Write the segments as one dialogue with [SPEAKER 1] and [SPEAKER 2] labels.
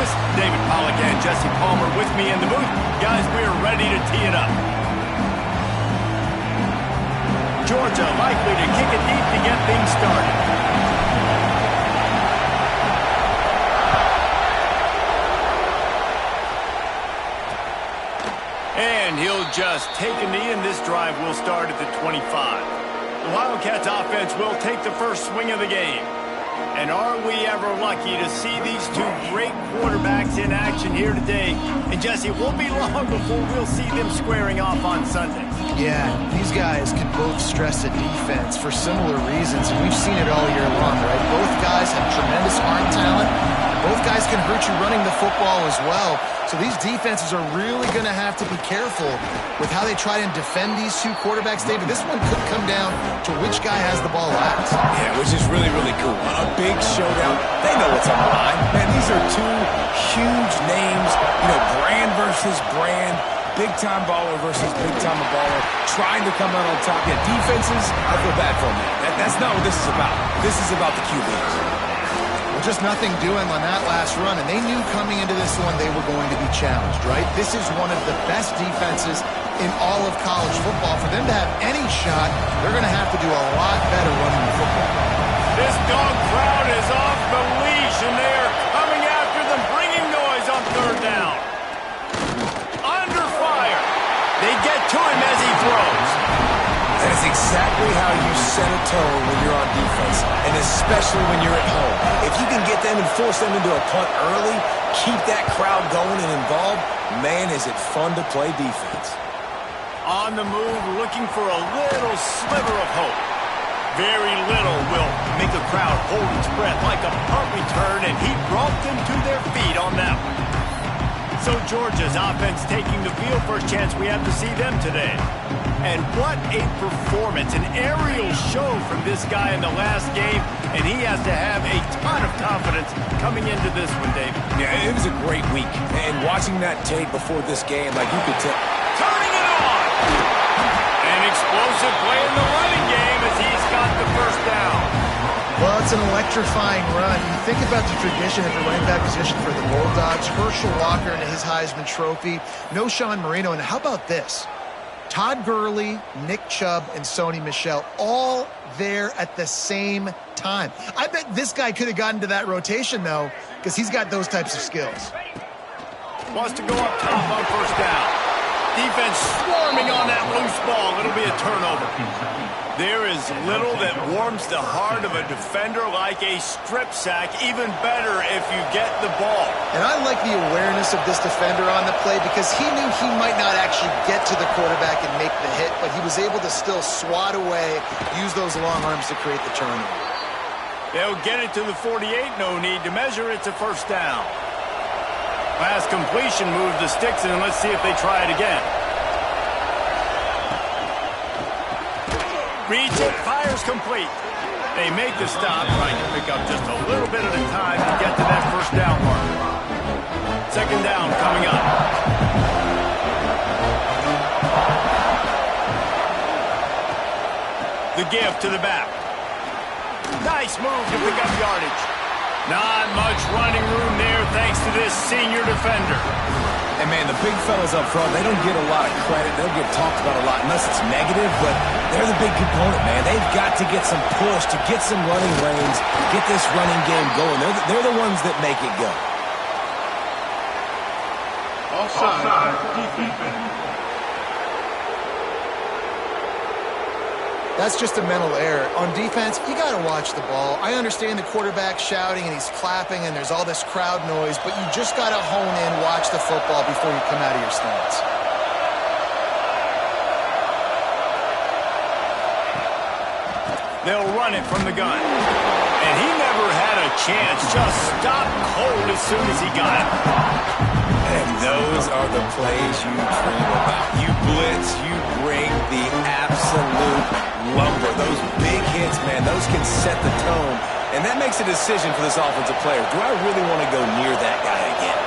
[SPEAKER 1] This is David Pollack and Jesse Palmer with me in the booth. Guys, we are ready to tee it up. Georgia likely to kick it deep to get things started. And he'll just take a knee, and this drive will start at the 25. The Wildcats offense will take the first swing of the game. And are we ever lucky to see these two great quarterbacks in action here today? And Jesse, it won't be long before we'll see them squaring off on Sunday.
[SPEAKER 2] Yeah, these guys can both stress a defense for similar reasons, and we've seen it all year long, right? Both guys have tremendous arm talent. Both guys can hurt you running the football as well. So these defenses are really going to have to be careful with how they try and defend these two quarterbacks. David, this one could come down to which guy has the ball last.
[SPEAKER 3] Yeah, which is really, really cool. A big showdown. They know what's on the line. Man, these are two huge names. You know, brand versus brand. Big-time baller versus big-time baller. Trying to come out on top. Yeah, defenses, I feel bad for them. That's not what this is about. This is about the QBs.
[SPEAKER 2] Just nothing doing on that last run, and they knew coming into this one they were going to be challenged, right? This is one of the best defenses in all of college football. For them to have any shot, they're going to have to do a lot better running the football.
[SPEAKER 1] This dog crowd is off the leash, and they are coming after them, bringing noise on third down. Under fire. They get to him as he throws.
[SPEAKER 3] That is exactly how you set a tone when you're on defense, and especially when you're at home. If you can get them and force them into a punt early, keep that crowd going and involved, man, is it fun to play defense.
[SPEAKER 1] On the move, looking for a little sliver of hope. Very little will make a crowd hold its breath like a punt return, and he brought them to their feet on that one. So Georgia's offense taking the field. First chance we have to see them today. And what a performance, an aerial show from this guy in the last game, and he has to have a ton of confidence coming into this one, Dave.
[SPEAKER 3] Yeah, it was a great week, and watching that tape before this game, like you could tell.
[SPEAKER 1] Turning it on! An explosive play in the running game as he's got the first down.
[SPEAKER 2] Well, it's an electrifying run. You think about the tradition at the running back position for the Bulldogs. Herschel Walker and his Heisman Trophy. No Sean Marino, and how about this? Todd Gurley, Nick Chubb, and Sony Michel all there at the same time. I bet this guy could have gotten to that rotation, though, because he's got those types of skills.
[SPEAKER 1] Wants to go up top on first down. Defense swarming on that loose ball. It'll be a turnover. There is little that warms the heart of a defender like a strip sack. Even better if you get the ball.
[SPEAKER 2] And I like the awareness of this defender on the play because he knew he might not actually get to the quarterback and make the hit, but he was able to still swat away, use those long arms to create the turnover.
[SPEAKER 1] They'll get it to the 48. No need to measure. It's a first down. Pass completion, move the sticks, and let's see if they try it again. Reach it, fires complete. They make the stop, trying to pick up just a little bit at a time to get to that first down mark. Second down coming up. The give to the back. Nice move to pick up yardage. Not much running room there thanks to this senior defender.
[SPEAKER 3] And, man, the big fellas up front, they don't get a lot of credit. They'll get talked about a lot unless it's negative, but they're the big component, man. They've got to get some push, to get some running lanes, get this running game going. They're the ones that make it go.
[SPEAKER 4] Offside, defense.
[SPEAKER 2] That's just a mental error. On defense, you got to watch the ball. I understand the quarterback shouting and he's clapping and there's all this crowd noise, but you just got to hone in, watch the football before you come out of your stance.
[SPEAKER 1] They'll run it from the gun. And he never had a chance. Just stopped cold as soon as he got it.
[SPEAKER 3] And those are the plays you dream about. You blitz, you bring the absolute lumber. Those big hits, man, those can set the tone. And that makes a decision for this offensive player. Do I really want to go near that guy again?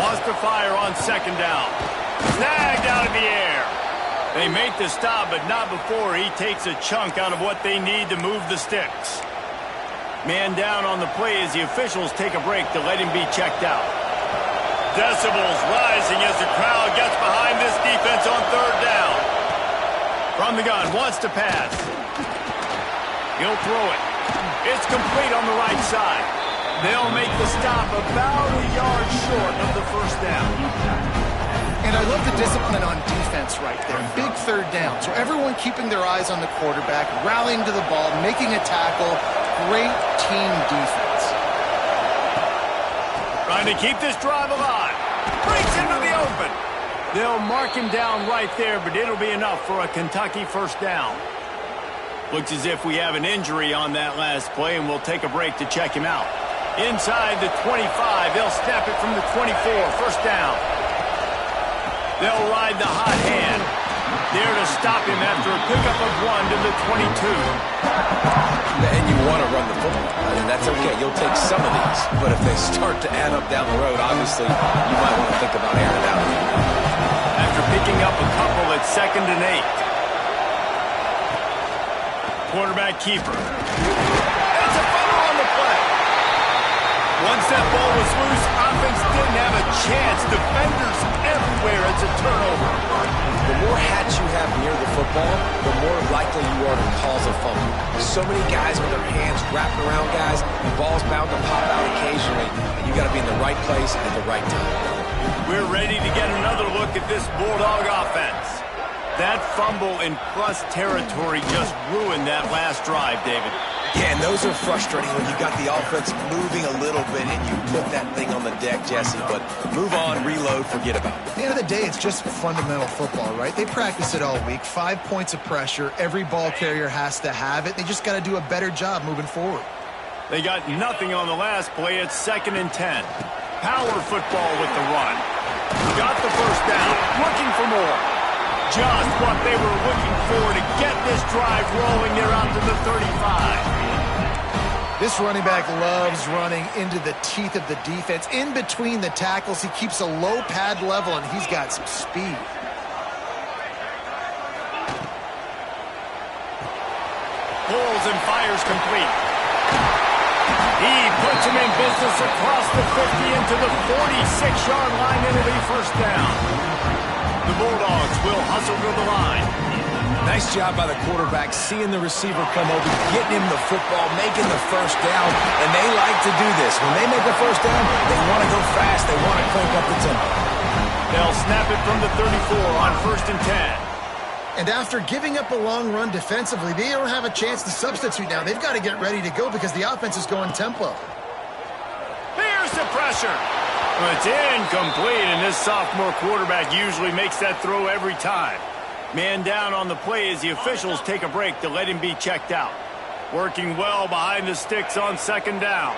[SPEAKER 1] Wants to fire on second down. Snagged out of the air. They make the stop, but not before he takes a chunk out of what they need to move the sticks. Man down on the play as the officials take a break to let him be checked out. Decibels rising as the crowd gets behind this defense on third down. From the gun, wants to pass. He'll throw it. It's complete on the right side. They'll make the stop about a yard short of the first down.
[SPEAKER 2] And I love the discipline on defense right there. Big third down. So everyone keeping their eyes on the quarterback, rallying to the ball, making a tackle. Great team defense.
[SPEAKER 1] Trying to keep this drive alive. Breaks into the open. They'll mark him down right there, but it'll be enough for a Kentucky first down. Looks as if we have an injury on that last play, and we'll take a break to check him out. Inside the 25, they'll snap it from the 24, first down. They'll ride the hot hand. There to stop him after a pickup of 1 to the 22.
[SPEAKER 3] And you want to run the football. I mean, that's okay. You'll take some of these. But if they start to add up down the road, obviously, you might want to think about airing it out.
[SPEAKER 1] After picking up a couple at 2nd and 8. Quarterback keeper. It's a fumble on the play. Once that ball was loose, offense didn't have a chance. Defenders everywhere. It's a turnover.
[SPEAKER 3] The more hats you have near the football, the more likely you are to cause a fumble. So many guys with their hands wrapped around guys, the ball's bound to pop out occasionally, and you got to be in the right place at the right time.
[SPEAKER 1] We're ready to get another look at this Bulldog offense. That fumble in plus territory just ruined that last drive, David.
[SPEAKER 3] Yeah, and those are frustrating when you got the offense moving a little bit and you put that thing on the deck, Jesse. But move on, reload, forget about it.
[SPEAKER 2] At the end of the day, it's just fundamental football, right? They practice it all week. 5 points of pressure. Every ball carrier has to have it. They just got to do a better job moving forward.
[SPEAKER 1] They got nothing on the last play. It's 2nd and 10. Power football with the run. Got the first down. Looking for more. Just what they were looking for to get this drive rolling. They're out to the 35.
[SPEAKER 2] This running back loves running into the teeth of the defense. In between the tackles, he keeps a low pad level, and he's got some speed.
[SPEAKER 1] Pulls and fires complete. He puts him in business across the 50 into the 46-yard line. It'll be first down. The Bulldogs will hustle to the line.
[SPEAKER 3] Nice job by the quarterback, seeing the receiver come over, getting him the football, making the first down, and they like to do this. When they make a first down, they want to go fast. They want to crank up the tempo.
[SPEAKER 1] They'll snap it from the 34 on 1st and 10.
[SPEAKER 2] And after giving up a long run defensively, they don't have a chance to substitute now. They've got to get ready to go because the offense is going tempo.
[SPEAKER 1] Here's the pressure. It's incomplete, and this sophomore quarterback usually makes that throw every time. Man down on the play as the officials take a break to let him be checked out. Working well behind the sticks on 2nd down.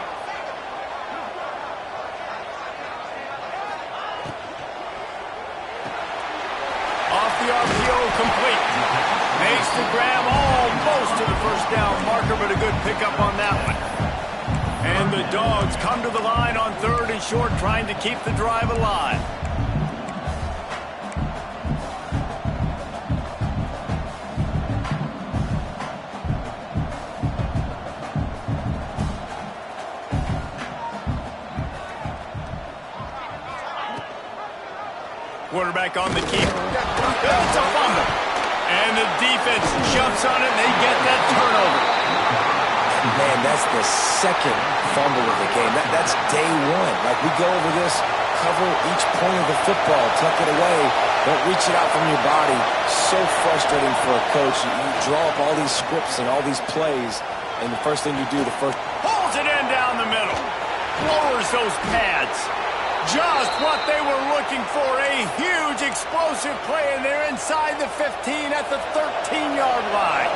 [SPEAKER 1] Off the RPO, complete. Makes the grab almost to the first down marker, but a good pickup on that one. And the Dogs come to the line on 3rd and short, trying to keep the drive alive. Quarterback on the keeper. It's a fumble. And the defense jumps on it, and they get that turnover.
[SPEAKER 3] Man, that's the 2nd fumble of the game. That's day 1. Like, we go over this, cover each point of the football, tuck it away, don't reach it out from your body. So frustrating for a coach. You draw up all these scripts and all these plays, and the first thing you do,
[SPEAKER 1] Pulls it in down the middle. Lowers those pads. Just what they were looking for. A huge explosive play, and they're inside the 15 at the 13-yard line.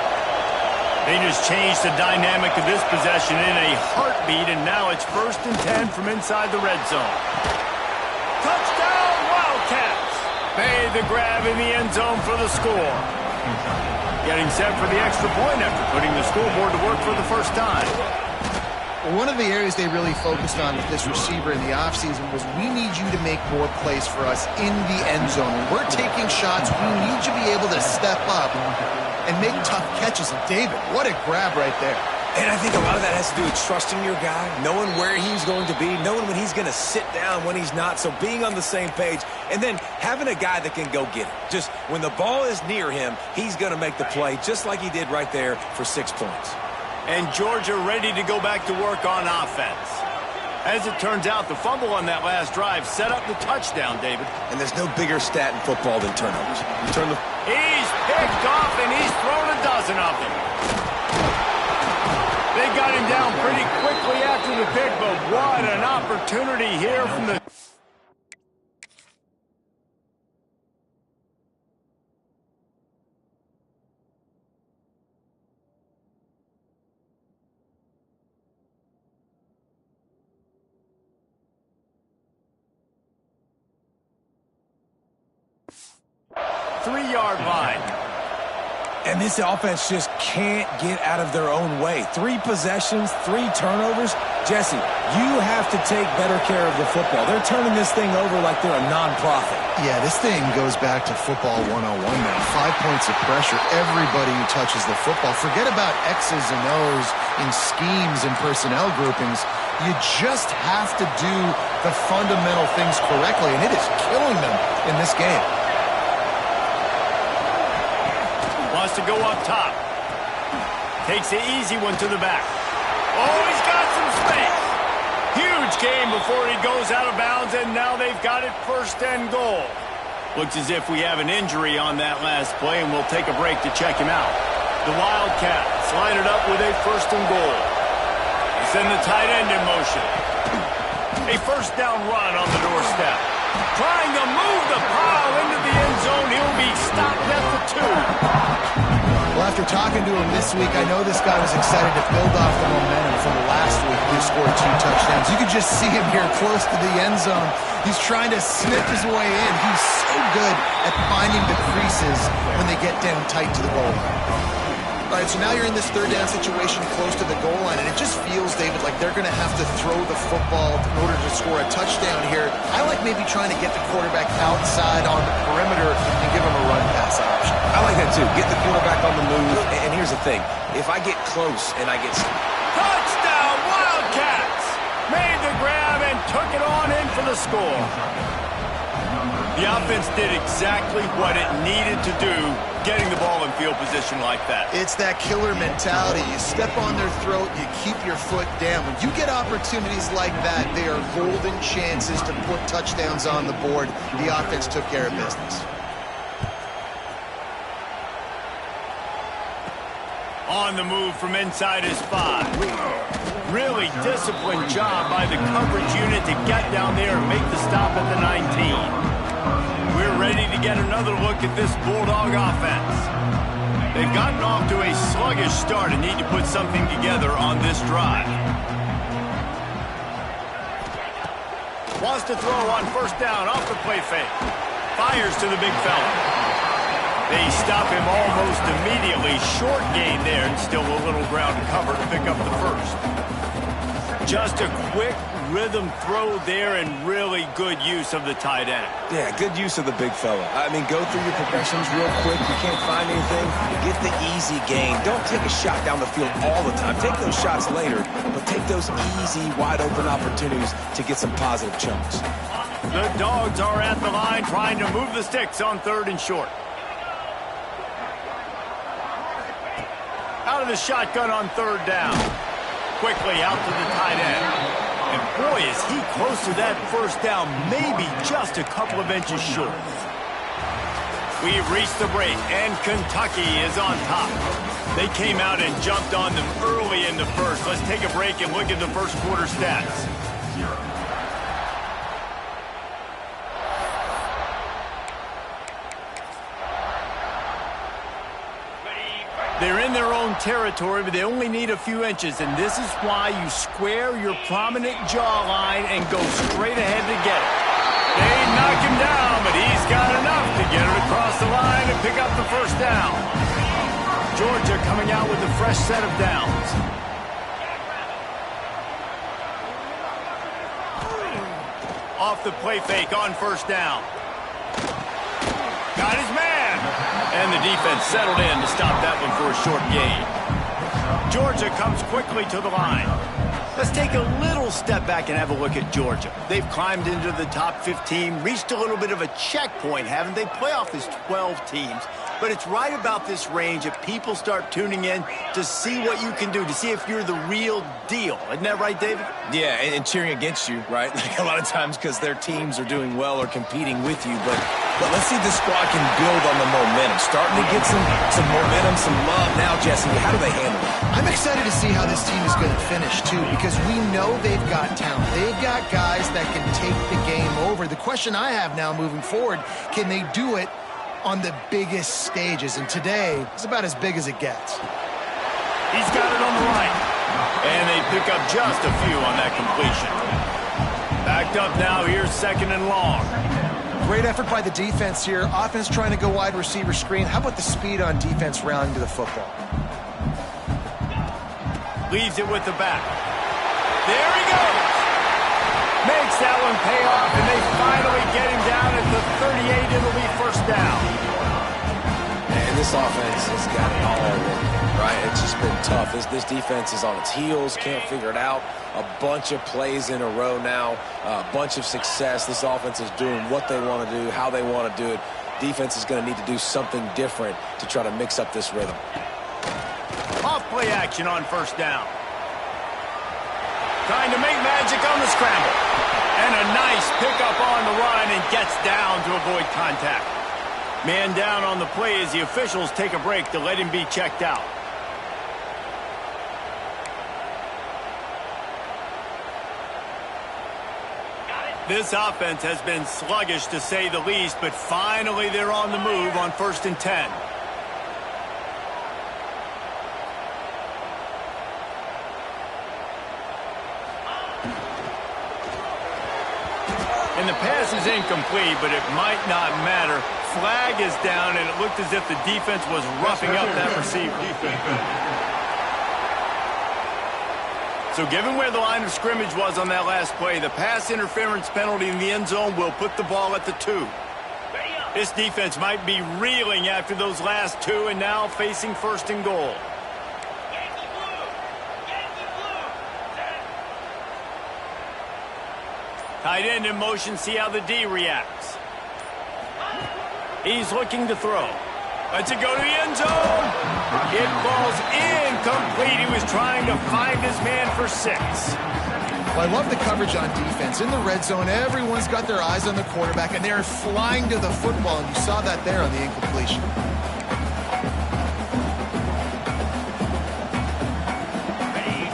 [SPEAKER 1] They just changed the dynamic of this possession in a heartbeat, and now it's 1st and 10 from inside the red zone. Touchdown, Wildcats! Made the grab in the end zone for the score. Getting set for the extra point after putting the scoreboard to work for the first time.
[SPEAKER 2] One of the areas they really focused on with this receiver in the offseason was we need you to make more plays for us in the end zone. When we're taking shots, we need you to be able to step up and make tough catches. And David, what a grab right there.
[SPEAKER 3] And I think a lot of that has to do with trusting your guy, knowing where he's going to be, knowing when he's going to sit down, when he's not. So being on the same page, and then having a guy that can go get it. Just when the ball is near him, he's going to make the play, just like he did right there for 6 points.
[SPEAKER 1] And Georgia ready to go back to work on offense. As it turns out, the fumble on that last drive set up the touchdown, David.
[SPEAKER 3] And there's no bigger stat in football than turnovers.
[SPEAKER 1] He's picked off, and he's thrown a dozen of them. They got him down pretty quickly after the pick, but what an opportunity here from the... Three-yard line.
[SPEAKER 3] And this offense just can't get out of their own way. 3 possessions, 3 turnovers. Jesse, you have to take better care of the football. They're turning this thing over like they're a nonprofit.
[SPEAKER 2] Yeah, this thing goes back to football 101 now. 5 points of pressure. Everybody who touches the football. Forget about X's and O's in schemes and personnel groupings. You just have to do the fundamental things correctly, and it is killing them in this game.
[SPEAKER 1] Wants to go up top. Takes the easy one to the back. Oh, he's got some space. Huge game before he goes out of bounds, and now they've got it 1st and goal. Looks as if we have an injury on that last play, and we'll take a break to check him out. The Wildcats line it up with a 1st and goal. They send the tight end in motion. A 1st down run on the doorstep. Trying to move the pile into the end zone. He'll be stopped at the 2.
[SPEAKER 2] Well, after talking to him this week, I know this guy was excited to build off the momentum from last week. He scored 2 touchdowns. You could just see him here close to the end zone. He's trying to snip his way in. He's so good at finding the creases when they get down tight to the goal line. All right, so now you're in this 3rd down situation close to the goal line, and it just feels, David, like they're going to have to throw the football in order to score a touchdown here. I like maybe trying to get the quarterback outside on the perimeter and give him a run pass option.
[SPEAKER 3] I like that too. Get the quarterback on the move. And here's the thing. If I get close and I get...
[SPEAKER 1] Touchdown, Wildcats! Made the grab and took it on in for the score. The offense did exactly what it needed to do, getting the ball in field position like that.
[SPEAKER 2] It's that killer mentality. You step on their throat, you keep your foot down. When you get opportunities like that, they are golden chances to put touchdowns on the board. The offense took care of business.
[SPEAKER 1] On the move from inside his 5. Really disciplined job by the coverage unit to get down there and make the stop at the 19. We're ready to get another look at this Bulldog offense. They've gotten off to a sluggish start and need to put something together on this drive. Wants to throw on 1st down off the play fake. Fires to the big fella. They stop him almost immediately. Short gain there, and still a little ground to cover to pick up the 1st. Just a quick rhythm throw there and really good use of the tight end.
[SPEAKER 3] Yeah, good use of the big fella. I mean, go through your progressions real quick. You can't find anything, get the easy gain. Don't take a shot down the field all the time. Take those shots later, but take those easy, wide-open opportunities to get some positive chunks.
[SPEAKER 1] The Dogs are at the line trying to move the sticks on 3rd and short. Out of the shotgun on 3rd down. Quickly out to the tight end. And boy, is he close to that 1st down, maybe just a couple of inches short. We've reached the break, and Kentucky is on top. They came out and jumped on them early in the 1st. Let's take a break and look at the 1st quarter stats. They're in their own territory, but they only need a few inches, and this is why you square your prominent jawline and go straight ahead to get it. They knock him down, but he's got enough to get it across the line and pick up the 1st down. Georgia coming out with a fresh set of downs. Off the play fake on 1st down. Got his man. And the defense settled in to stop that one for a short gain. Georgia comes quickly to the line. Let's take a little step back and have a look at Georgia. They've climbed into the top 15, reached a little bit of a checkpoint, haven't they? Playoff is 12 teams. But it's right about this range that people start tuning in to see what you can do, to see if you're the real deal. Isn't that right, David?
[SPEAKER 3] Yeah, and cheering against you, right? Like a lot of times because their teams are doing well or competing with you. But let's see if this squad can build on the momentum. Starting to get some momentum, some love now, Jesse. How do they handle it?
[SPEAKER 2] I'm excited to see how this team is going to finish, too, because we know they've got talent. They've got guys that can take the game over. The question I have now moving forward, can they do it on the biggest stages? And today is about as big as it gets.
[SPEAKER 1] He's got it on the right. And they pick up just a few on that completion. Backed up now, here's 2nd and long.
[SPEAKER 2] Great effort by the defense here. Offense trying to go wide receiver screen. How about the speed on defense rounding to the football?
[SPEAKER 1] Leaves it with the back. There he goes. Makes that one pay off, and they finally get him down at the 38. It'll be 1st down.
[SPEAKER 3] And this offense has got it all working, right? It's just been tough. This defense is on its heels, can't figure it out. A bunch of plays in a row now, a bunch of success. This offense is doing what they want to do, how they want to do it. Defense is going to need to do something different to try to mix up this rhythm.
[SPEAKER 1] Off play action on 1st down. Trying to make magic on the scramble. And a nice pickup on the run and gets down to avoid contact. Man down on the play as the officials take a break to let him be checked out. This offense has been sluggish to say the least, but finally they're on the move on 1st and 10. And the pass is incomplete, but it might not matter. Flag is down, and it looked as if the defense was roughing up that receiver. So given where the line of scrimmage was on that last play, the pass interference penalty in the end zone will put the ball at the 2. This defense might be reeling after those last 2 and now facing 1st and goal. Tight end in motion, see how the D reacts. He's looking to throw. Lets it go to the end zone. It falls incomplete. He was trying to find his man for 6.
[SPEAKER 2] Well, I love the coverage on defense. In the red zone, everyone's got their eyes on the quarterback, and they're flying to the football, and you saw that there on the incompletion.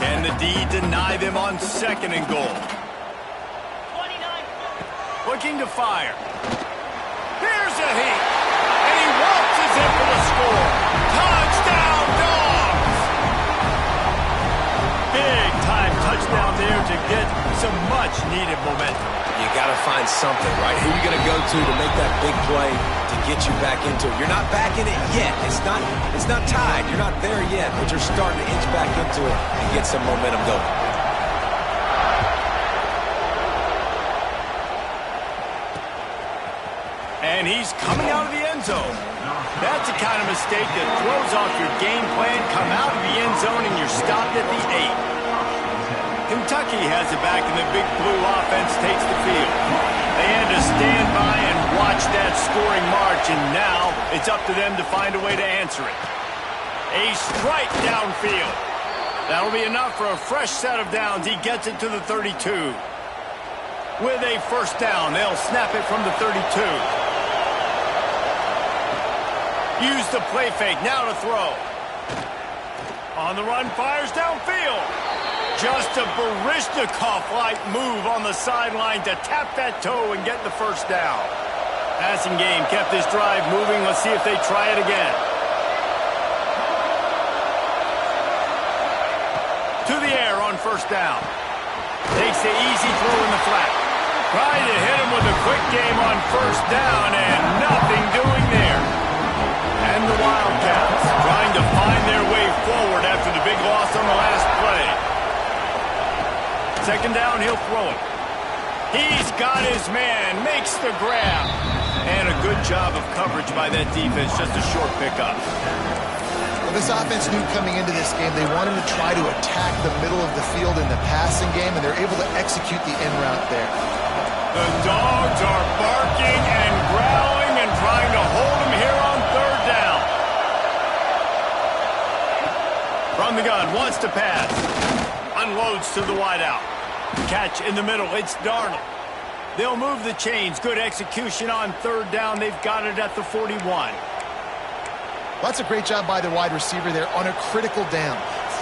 [SPEAKER 1] And the D deny them on 2nd and goal. Looking to fire. Here's a heat. And he waltzes in for the score. Touchdown, Dawgs! Big time touchdown there to get some much needed momentum.
[SPEAKER 3] You got to find something, right? Who are you going to go to make that big play to get you back into it? You're not back in it yet. It's not tied. You're not there yet, but you're starting to inch back into it and get some momentum going.
[SPEAKER 1] And he's coming out of the end zone. That's the kind of mistake that throws off your game plan. Come out of the end zone and you're stopped at the 8. Kentucky has it back and the big blue offense takes the field. They had to stand by and watch that scoring march, and now it's up to them to find a way to answer it. A strike downfield. That'll be enough for a fresh set of downs. He gets it to the 32. With a 1st down, they'll snap it from the 32. Use the play fake, now to throw. On the run, fires downfield. Just a Baryshnikov-like move on the sideline to tap that toe and get the 1st down. Passing game kept this drive moving. Let's see if they try it again. To the air on 1st down. Takes the easy throw in the flat. Trying to hit him with a quick game on 1st down, and nothing doing there. And the Wildcats trying to find their way forward after the big loss on the last play. 2nd down, he'll throw it. He's got his man, makes the grab. And a good job of coverage by that defense, just a short pickup.
[SPEAKER 2] Well, this offense knew coming into this game they wanted to try to attack the middle of the field in the passing game, and they're able to execute the in route there.
[SPEAKER 1] The Dogs are barking and growling and trying to hold him here on third down. From the gun, wants to pass. Unloads to the wideout. Catch in the middle, it's Darnold. They'll move the chains. Good execution on third down. They've got it at the 41.
[SPEAKER 2] That's a great job by the wide receiver there on a critical down.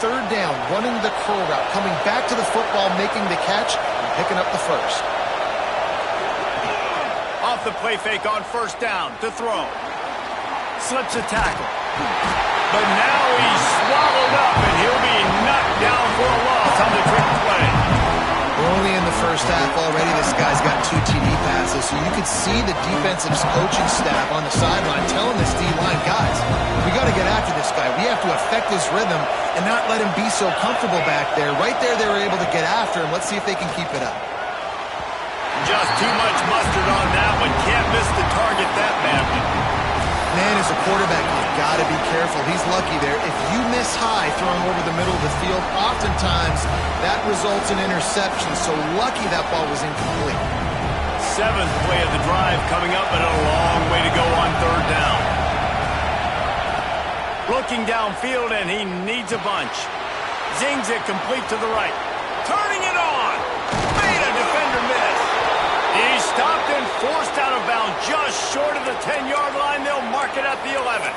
[SPEAKER 2] Third down, running the curl route, coming back to the football, making the catch, and picking up the first.
[SPEAKER 1] Off the play fake on first down to throw. Slips a tackle. But now he's swallowed up, and he'll be knocked down for a loss on the trick play.
[SPEAKER 2] We're only in the first half already. This guy's got 2 TD passes, so you could see the defensive coaching staff on the sideline telling this D-line, guys, we got to get after this guy. We have to affect his rhythm and not let him be so comfortable back there. Right there, they were able to get after him. Let's see if they can keep it up.
[SPEAKER 1] Just too much mustard on that one. Can't miss the target that badly.
[SPEAKER 2] Man, as a quarterback, you've got to be careful. He's lucky there. If you miss high throwing over the middle of the field, oftentimes that results in interception. So lucky that ball was incomplete.
[SPEAKER 1] 7th play of the drive coming up, but a long way to go on third down. Looking downfield, and he needs a bunch. Zings it complete to the right. Turning it on. Made a defender miss. He's stopped and forced out of bounds just short of the 10-yard line. They'll mark it at the 11.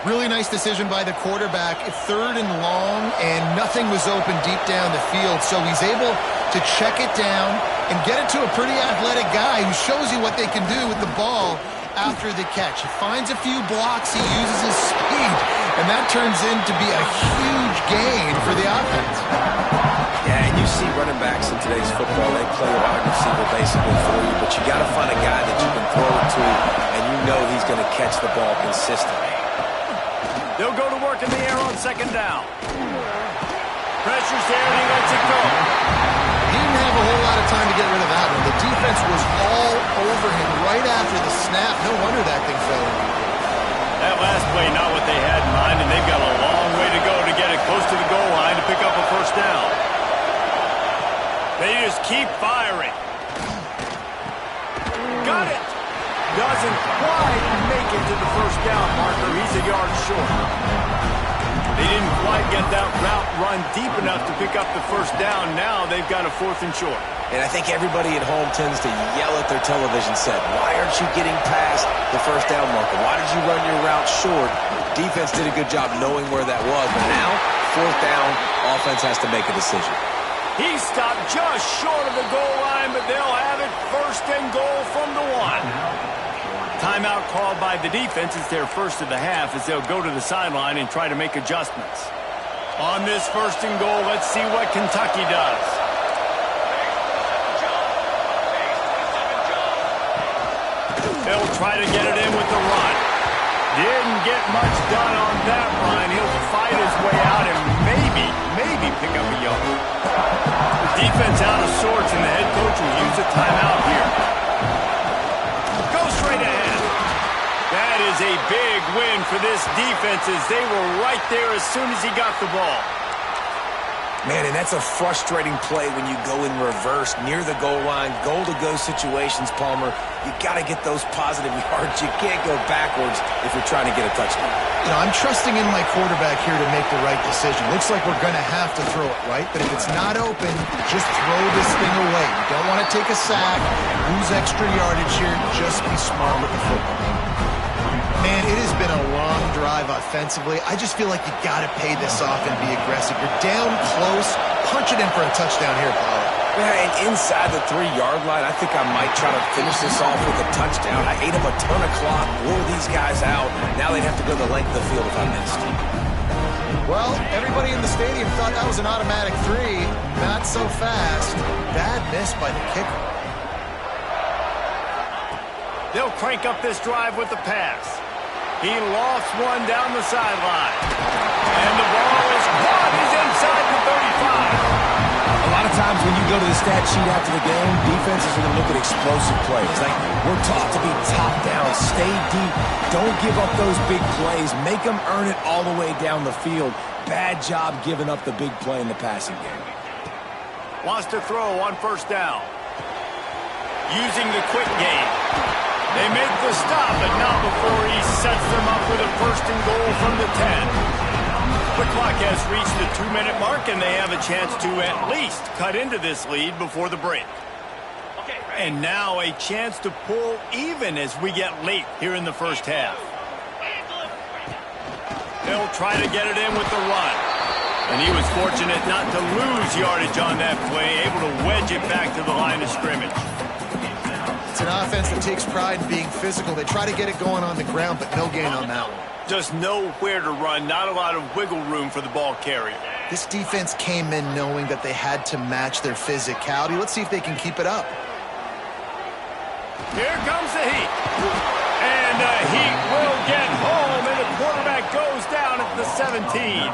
[SPEAKER 2] Really nice decision by the quarterback. 3rd and long, and nothing was open deep down the field. So he's able to check it down and get it to a pretty athletic guy who shows you what they can do with the ball after the catch. He finds a few blocks. He uses his speed, and that turns into be a huge gain for the offense.
[SPEAKER 3] Yeah, and you see running backs in today's football, they play wide receiver basically for you, but you got to find a guy that you can throw it to, and you know he's going to catch the ball consistently.
[SPEAKER 1] They'll go to work in the air on second down. Pressure's there, and he lets it go.
[SPEAKER 2] He didn't have a whole lot of time to get rid of that one. The defense was all over him right after the snap. No wonder that thing fell in.
[SPEAKER 1] That last play, not what they had in mind, and they've got a long way to go to get it close to the goal line to pick up a first down. They just keep firing. Got it. Doesn't quite make it to the first down marker. He's a yard short. They didn't quite get that route run deep enough to pick up the first down. Now they've got a 4th and short.
[SPEAKER 3] And I think everybody at home tends to yell at their television set, why aren't you getting past the first down marker? Why did you run your route short? Defense did a good job knowing where that was. But now, 4th down, offense has to make a decision.
[SPEAKER 1] He stopped just short of the goal line, but they'll have it 1st and goal from the 1. Timeout called by the defense. It's their first of the half as they'll go to the sideline and try to make adjustments. On this 1st and goal, let's see what Kentucky does. They'll try to get it in with the run. Didn't get much done on that run. He'll fight his way out and maybe pick up a yard. The defense out of sorts, and the head coach will use a timeout here. Go straight ahead. That is a big win for this defense as they were right there as soon as he got the ball.
[SPEAKER 3] Man, and that's a frustrating play when you go in reverse near the goal line, goal-to-go situations, Palmer. You got to get those positive yards. You can't go backwards if you're trying to get a touchdown.
[SPEAKER 2] You know, I'm trusting in my quarterback here to make the right decision. Looks like we're going to have to throw it, right? But if it's not open, just throw this thing away. You don't want to take a sack, lose extra yardage here. Just be smart with the football. Man, it has been a long drive offensively. I just feel like you got to pay this off and be aggressive. You're down close. Punch it in for a touchdown here, Paul.
[SPEAKER 3] Yeah, and inside the 3-yard line, I think I might try to finish this off with a touchdown. I ate up a ton of clock, wore these guys out. Now they'd have to go the length of the field if I missed.
[SPEAKER 2] Well, everybody in the stadium thought that was an automatic 3. Not so fast. Bad miss by the kicker.
[SPEAKER 1] They'll crank up this drive with the pass. He lost one down the sideline. And the ball is caught. He's inside the 35.
[SPEAKER 3] A lot of times times when you go to the stat sheet after the game, defenses are going to look at explosive plays. Like, we're taught to be top down, stay deep, don't give up those big plays, make them earn it all the way down the field. Bad job giving up the big play in the passing game.
[SPEAKER 1] Wants to throw on first down. Using the quick game. They make the stop, but not before he sets them up with a first and goal from the 10. The clock has reached the 2-minute mark, and they have a chance to at least cut into this lead before the break. And now a chance to pull even as we get late here in the first half. They'll try to get it in with the run. And he was fortunate not to lose yardage on that play, able to wedge it back to the line of scrimmage.
[SPEAKER 2] It's an offense that takes pride in being physical. They try to get it going on the ground, but no gain on that one.
[SPEAKER 1] Just nowhere to run, not a lot of wiggle room for the ball carrier.
[SPEAKER 2] This defense came in knowing that they had to match their physicality. Let's see if they can keep it up.
[SPEAKER 1] Here comes the heat. And the heat will get home, and the quarterback goes down at the 17.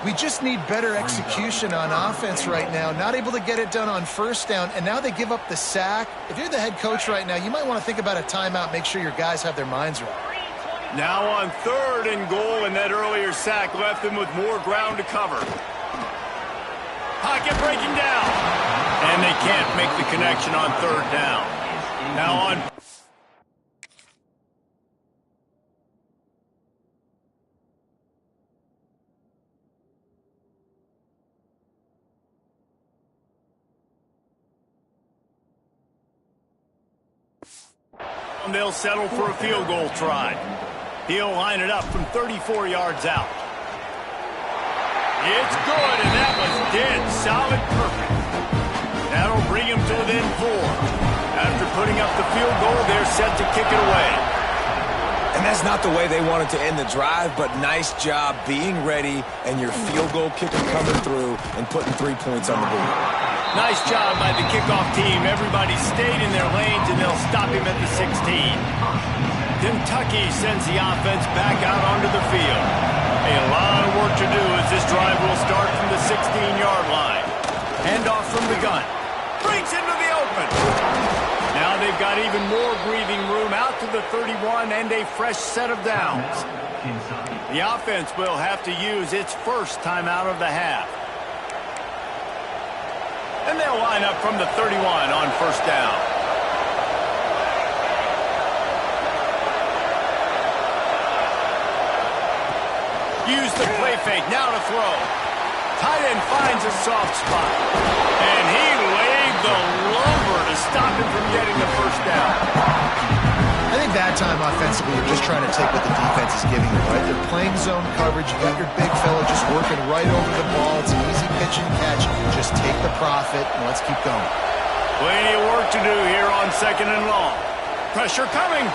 [SPEAKER 2] We just need better execution on offense right now. Not able to get it done on first down, and now they give up the sack. If you're the head coach right now, you might want to think about a timeout, make sure your guys have their minds right.
[SPEAKER 1] Now on 3rd and goal, and that earlier sack left them with more ground to cover. Pocket breaking down. And they can't make the connection on 3rd down. Now on... They'll settle for a field goal try. He'll line it up from 34 yards out. It's good, and that was dead solid perfect. That'll bring him to within 4. After putting up the field goal, they're set to kick it away.
[SPEAKER 3] And that's not the way they wanted to end the drive, but nice job being ready and your field goal kicker coming through and putting 3 points on the board.
[SPEAKER 1] Nice job by the kickoff team. Everybody stayed in their lanes, and they'll stop him at the 16. Kentucky sends the offense back out onto the field. A lot of work to do as this drive will start from the 16-yard line. Handoff from the gun. Breaks into the open. Now they've got even more breathing room out to the 31 and a fresh set of downs. The offense will have to use its first timeout of the half. And they'll line up from the 31 on first down. Use the play fake, now to throw. Tight end finds a soft spot. And he laid the lumber to stop him from getting the first down.
[SPEAKER 2] I think that time offensively, you're just trying to take what the defense is giving you, right? They're playing zone coverage. You got your big fella just working right over the ball. It's an easy pitch and catch. Just take the profit, and let's keep going.
[SPEAKER 1] Plenty of work to do here on 2nd and long. Pressure coming.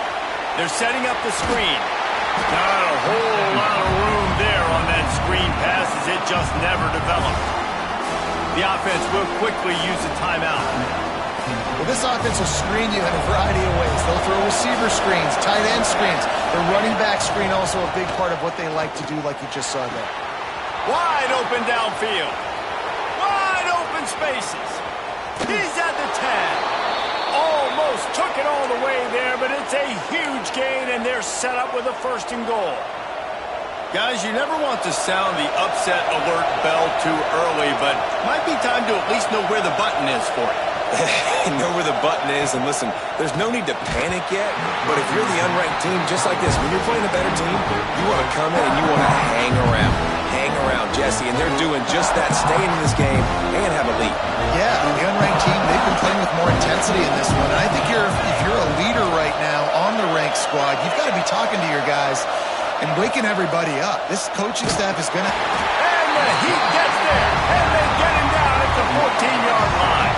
[SPEAKER 1] They're setting up the screen. Not a whole lot of room there on that screen pass as it just never developed. The offense will quickly use a timeout.
[SPEAKER 2] Well, this offense will screen you in a variety of ways. They'll throw receiver screens, tight end screens. The running back screen also a big part of what they like to do, like you just saw there.
[SPEAKER 1] Wide open downfield. Wide open spaces. He's at the 10. Almost took it all the way there, but it's a huge gain, and they're set up with a 1st and goal. Guys, you never want to sound the upset alert bell too early, but might be time to at least know where the button is for it.
[SPEAKER 3] Know where the button is, and listen, there's no need to panic yet, but if you're the unranked team, just like this, when you're playing a better team, you want to come in and you want to hang around. Hang around, Jesse, and they're doing just that, staying in this game and have a lead.
[SPEAKER 2] Yeah, the unranked team, they've been playing with more intensity in this one, and I think if you're a leader right now on the ranked squad, you've got to be talking to your guys and waking everybody up. This coaching staff is going to...
[SPEAKER 1] And the Heat gets there, and they get him down at the 14-yard line.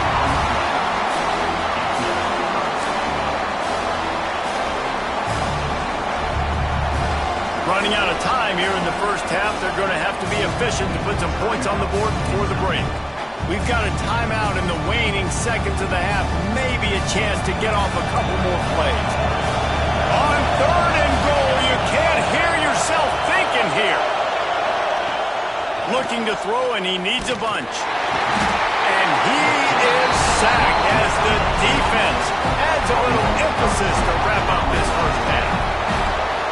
[SPEAKER 1] Running out of time here in the first half, they're going to have to be efficient to put some points on the board before the break. We've got a timeout in the waning seconds of the half, maybe a chance to get off a couple more plays. On 3rd and goal, you can't hear yourself thinking here. Looking to throw, and he needs a bunch. And he a little emphasis to wrap up this first half.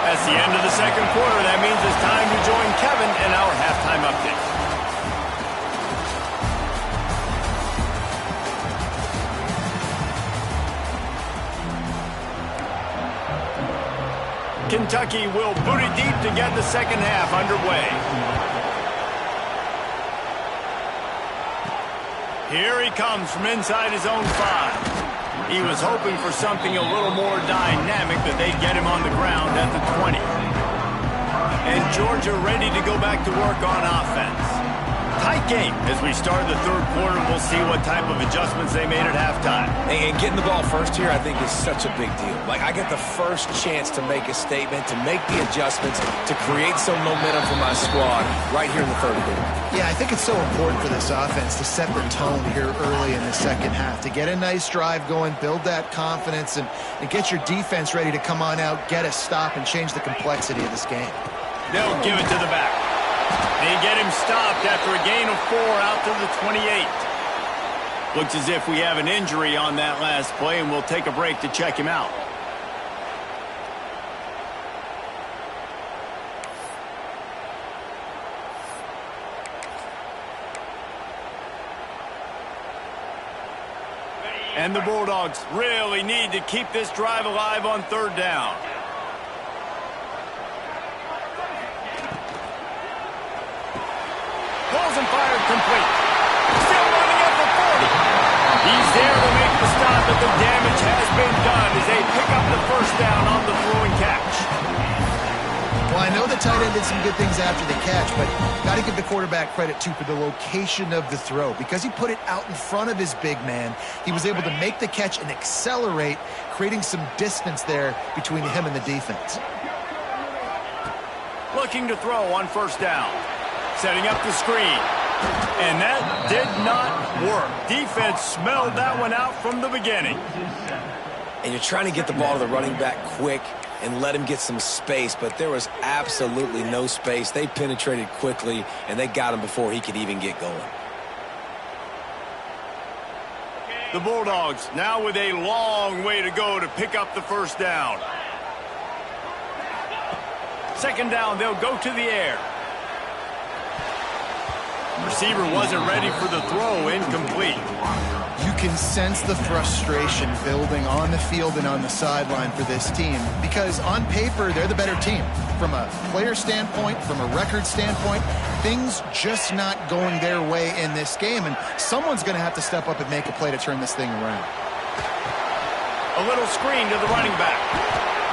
[SPEAKER 1] That's the end of the second quarter. That means it's time to join Kevin in our halftime update. Kentucky will boot it deep to get the second half underway. Here he comes from inside his own 5. He was hoping for something a little more dynamic, but they'd get him on the ground at the 20. And Georgia ready to go back to work on offense. Tight game as we start the third quarter. We'll see what type of adjustments they made at halftime.
[SPEAKER 3] And getting the ball first here, I think, is such a big deal. Like, I get the first chance to make a statement, to make the adjustments, to create some momentum for my squad right here in the third quarter.
[SPEAKER 2] Yeah, I think it's so important for this offense to set the tone here early in the second half, to get a nice drive going, build that confidence, and get your defense ready to come on out, get a stop, and change the complexity of this game.
[SPEAKER 1] They'll give it to the back. They get him stopped after a gain of 4 out to the 28. Looks as if we have an injury on that last play, and we'll take a break to check him out. And the Bulldogs really need to keep this drive alive on third down. Pulls and fired complete. Still running at the 40. He's there to make the stop, but the damage has been done as they pick up the first down on the throw and catch.
[SPEAKER 2] Well, I know the tight end did some good things after the catch, but got to give the quarterback credit, too, for the location of the throw. Because he put it out in front of his big man, he was able to make the catch and accelerate, creating some distance there between him and the defense.
[SPEAKER 1] Looking to throw on first down. Setting up the screen. And that did not work. Defense smelled that one out from the beginning.
[SPEAKER 3] And you're trying to get the ball to the running back quick and let him get some space, but there was absolutely no space. They penetrated quickly, and they got him before he could even get going.
[SPEAKER 1] The Bulldogs now with a long way to go to pick up the first down. Second down, they'll go to the air. Receiver wasn't ready for the throw, incomplete.
[SPEAKER 2] You can sense the frustration building on the field and on the sideline for this team because on paper, they're the better team. From a player standpoint, from a record standpoint, things just not going their way in this game, and someone's going to have to step up and make a play to turn this thing around.
[SPEAKER 1] A little screen to the running back.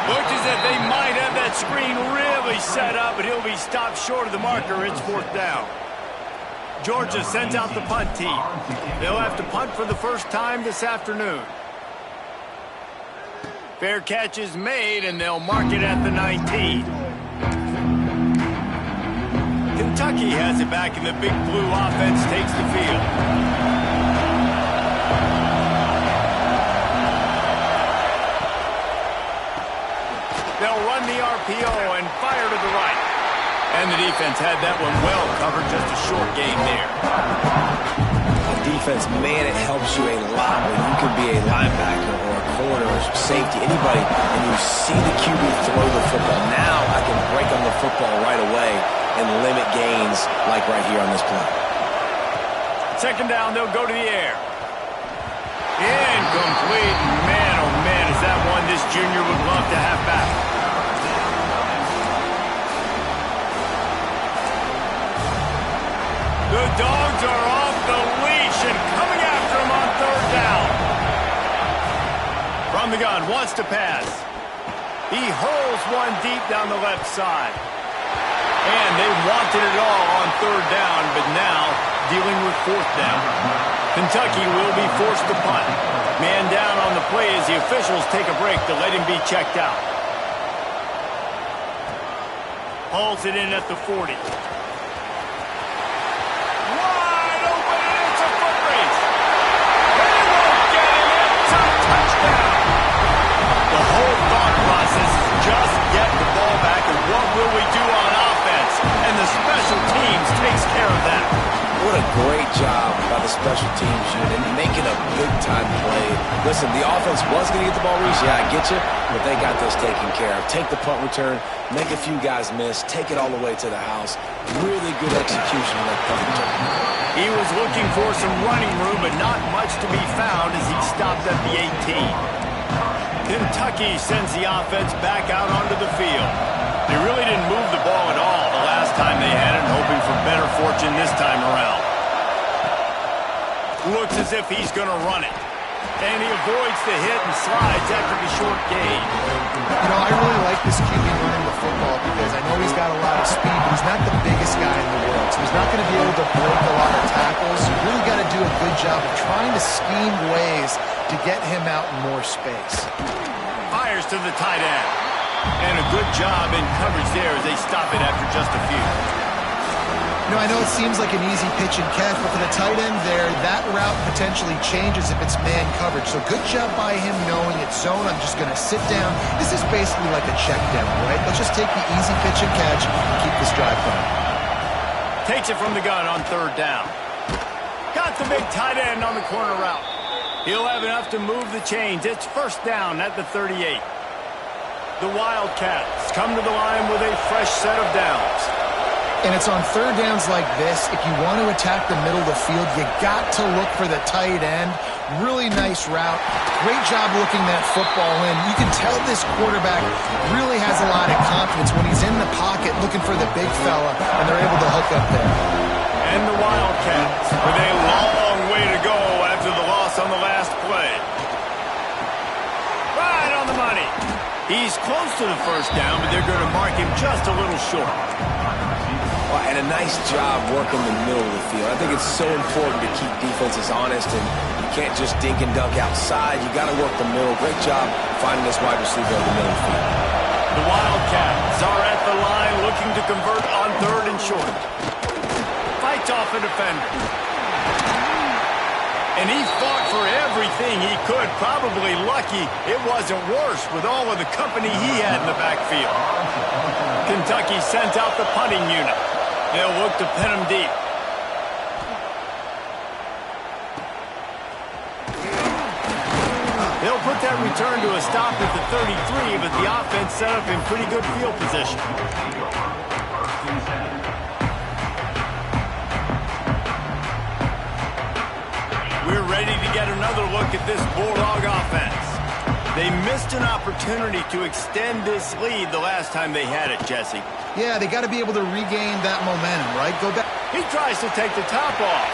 [SPEAKER 1] Looks as if they might have that screen really set up, but he'll be stopped short of the marker. It's fourth down. Georgia sends out the punt team. They'll have to punt for the first time this afternoon. Fair catch is made, and they'll mark it at the 19. Kentucky has it back, and the big blue offense takes the field. They'll run the RPO and fire to the right. And the defense had that one well covered, just a short gain there.
[SPEAKER 3] Defense, man, it helps you a lot when you can be a linebacker or a corner or safety, anybody, and you see the QB throw the football. Now I can break on the football right away and limit gains like right here on this play.
[SPEAKER 1] Second down, they'll go to the air. Incomplete. Man, oh man, is that one this junior would love to have back. The Dogs are off the leash and coming after him on third down. From the gun, wants to pass. He hurls one deep down the left side. And they wanted it all on third down, but now dealing with fourth down. Kentucky will be forced to punt. Man down on the play as the officials take a break to let him be checked out. Hauls it in at the 40. Just get the ball back, and what will we do on offense? And the special teams takes care of that.
[SPEAKER 3] What a great job by the special teams unit, making a big-time play. Listen, the offense was going to get the ball, Reese. Yeah, I get you, but they got this taken care of. Take the punt return, make a few guys miss, take it all the way to the house. Really good execution on that punt return.
[SPEAKER 1] He was looking for some running room, but not much to be found as he stopped at the 18. Kentucky sends the offense back out onto the field. They really didn't move the ball at all the last time they had it, hoping for better fortune this time around. Looks as if he's going to run it. And he avoids the hit and slides after the short gain.
[SPEAKER 2] You know, I really like this QB running the football because I know he's got a lot of speed, but he's not the biggest guy in the world. So he's not going to be able to break a lot of tackles. You really got to do a good job of trying to scheme ways to get him out in more space.
[SPEAKER 1] Fires to the tight end. And a good job in coverage there as they stop it after just a few.
[SPEAKER 2] You know, I know it seems like an easy pitch and catch, but for the tight end there, that route potentially changes if it's man coverage. So good job by him knowing it's zone. I'm just going to sit down. This is basically like a check down, right? Let's just take the easy pitch and catch and keep this drive going.
[SPEAKER 1] Takes it from the gun on third down. Got the big tight end on the corner route. He'll have enough to move the chains. It's first down at the 38. The Wildcats come to the line with a fresh set of downs.
[SPEAKER 2] And it's on third downs like this. If you want to attack the middle of the field, you got to look for the tight end. Really nice route. Great job looking that football in. You can tell this quarterback really has a lot of confidence when he's in the pocket looking for the big fella, and they're able to hook up there.
[SPEAKER 1] And the Wildcats with a long way to go after the loss on the last play. Right on the money. He's close to the first down, but they're going to mark him just a little short.
[SPEAKER 3] And a nice job working the middle of the field. I think it's so important to keep defenses honest, and you can't just dink and dunk outside. You got to work the middle. Great job finding this wide receiver in the middle of the field.
[SPEAKER 1] The Wildcats are at the line looking to convert on third and short. Fights off a defender. And he fought for everything he could. Probably lucky it wasn't worse with all of the company he had in the backfield. Kentucky sends out the punting unit. They'll look to pin him deep. They'll put that return to a stop at the 33, but the offense set up in pretty good field position. We're ready to get another look at this Bulldog offense. They missed an opportunity to extend this lead the last time they had it, Jesse.
[SPEAKER 2] Yeah, they got to be able to regain that momentum, right? Go back.
[SPEAKER 1] He tries to take the top off.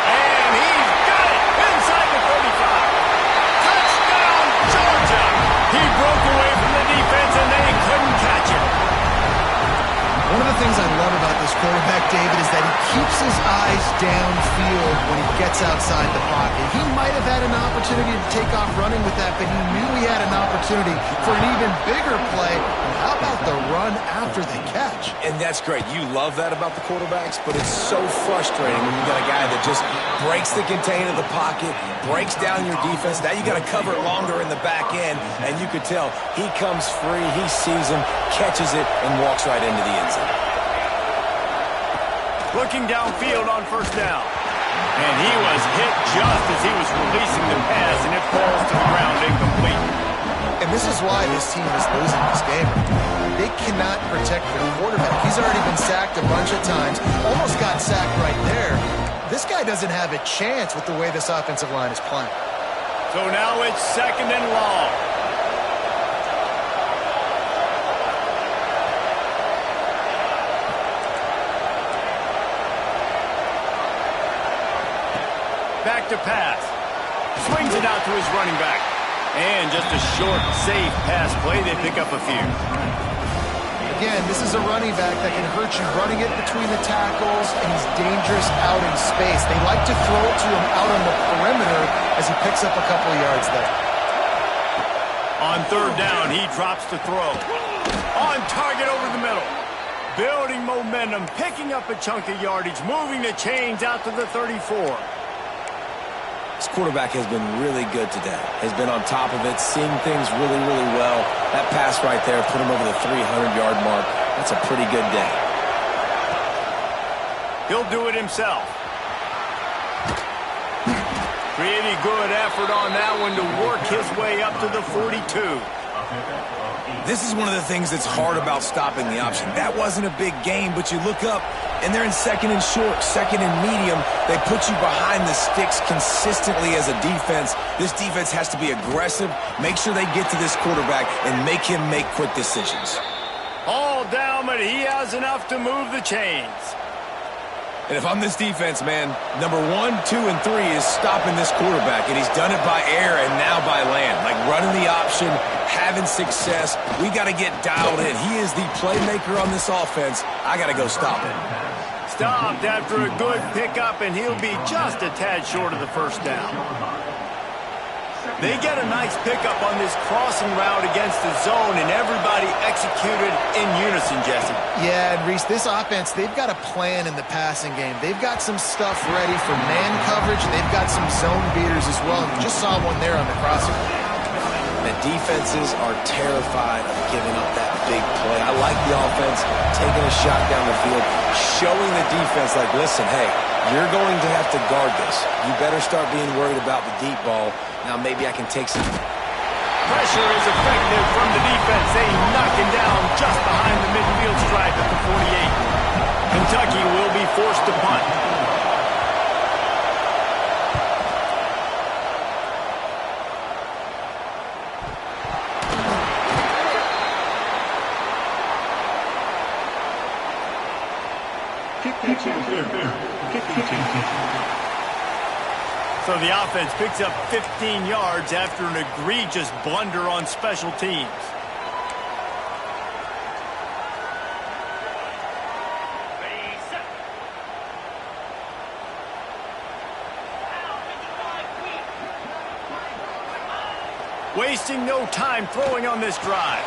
[SPEAKER 1] And he's got it inside the 35. Touchdown, Georgia! He broke away from the defense and they couldn't catch him.
[SPEAKER 2] One of the things I love about this quarterback, David, is that he keeps his eyes downfield when he gets outside the pocket. He might have had an opportunity to take off running with that, but he knew he had an opportunity for an even bigger play. And how about the run after the catch?
[SPEAKER 3] And that's great. You love that about the quarterbacks, but it's so frustrating when you got a guy that just breaks the contain of the pocket, breaks down your defense. Now you got to cover it longer in the back end, and you could tell he comes free, he sees him, catches it, and walks right into the end zone.
[SPEAKER 1] Looking downfield on first down. And he was hit just as he was releasing the pass, and it falls to the ground incomplete.
[SPEAKER 2] And this is why this team is losing this game. They cannot protect their quarterback. He's already been sacked a bunch of times. Almost got sacked right there. This guy doesn't have a chance with the way this offensive line is playing.
[SPEAKER 1] So now it's second and long. Back to pass. Swings it out to his running back. And just a short, safe pass play. They pick up a few.
[SPEAKER 2] Again, this is a running back that can hurt you running it between the tackles, and he's dangerous out in space. They like to throw it to him out on the perimeter as he picks up a couple of yards there.
[SPEAKER 1] On third down, he drops the throw. On target over the middle. Building momentum, picking up a chunk of yardage, moving the chains out to the 34.
[SPEAKER 3] This quarterback has been really good today. Has been on top of it, seeing things really, really well. That pass right there put him over the 300-yard mark. That's a pretty good day.
[SPEAKER 1] He'll do it himself. Pretty good effort on that one to work his way up to the 42.
[SPEAKER 3] This is one of the things that's hard about stopping the option. That wasn't a big gain, but you look up, and they're in second and short, second and medium. They put you behind the sticks consistently as a defense. This defense has to be aggressive, make sure they get to this quarterback, and make him make quick decisions.
[SPEAKER 1] All down, but he has enough to move the chains.
[SPEAKER 3] And if I'm this defense, man, number 1, 2, and 3 is stopping this quarterback, and he's done it by air and now by land. Like running the option, having success. We got to get dialed in. He is the playmaker on this offense. I got to go stop him.
[SPEAKER 1] Stopped after a good pickup, and he'll be just a tad short of the first down. They get a nice pickup on this crossing route against the zone, and everybody executed in unison, Jesse.
[SPEAKER 2] Yeah, and Reese, this offense, they've got a plan in the passing game. They've got some stuff ready for man coverage. They've got some zone beaters as well. You just saw one there on the crossing.
[SPEAKER 3] The defenses are terrified of giving up that big play. I like the offense taking a shot down the field, showing the defense like, listen, hey, you're going to have to guard this. You better start being worried about the deep ball. Now maybe I can take some.
[SPEAKER 1] Pressure is effective from the defense. They knock him down just behind the midfield stripe at the 48. Kentucky will be forced to punt. So the offense picks up 15 yards after an egregious blunder on special teams. Wasting no time throwing on this drive.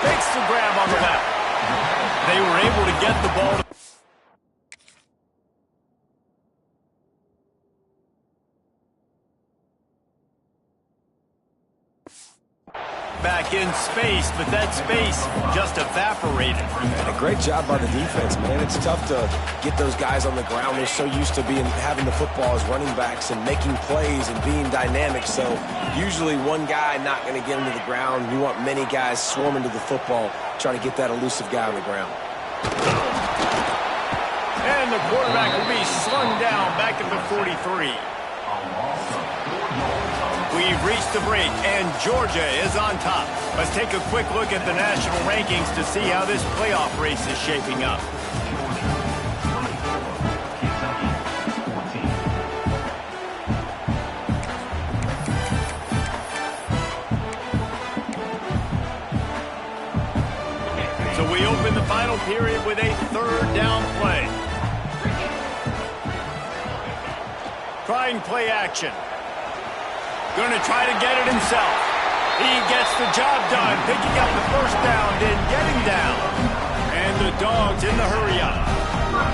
[SPEAKER 1] Takes the grab on the left. They were able to get the ball. Back in space, but that space just evaporated.
[SPEAKER 3] And a great job by the defense, man. It's tough to get those guys on the ground. They're so used to having the football as running backs and making plays and being dynamic. So usually one guy not going to get him to the ground. You want many guys swarming to the football, trying to get that elusive guy on the ground.
[SPEAKER 1] And the quarterback will be slung down back at the 43. We've reached the break, and Georgia is on top. Let's take a quick look at the national rankings to see how this playoff race is shaping up. So we open the final period with a third down play. Trying play action. Going to try to get it himself. He gets the job done, picking up the first down and getting down. And the Dogs in the hurry-up.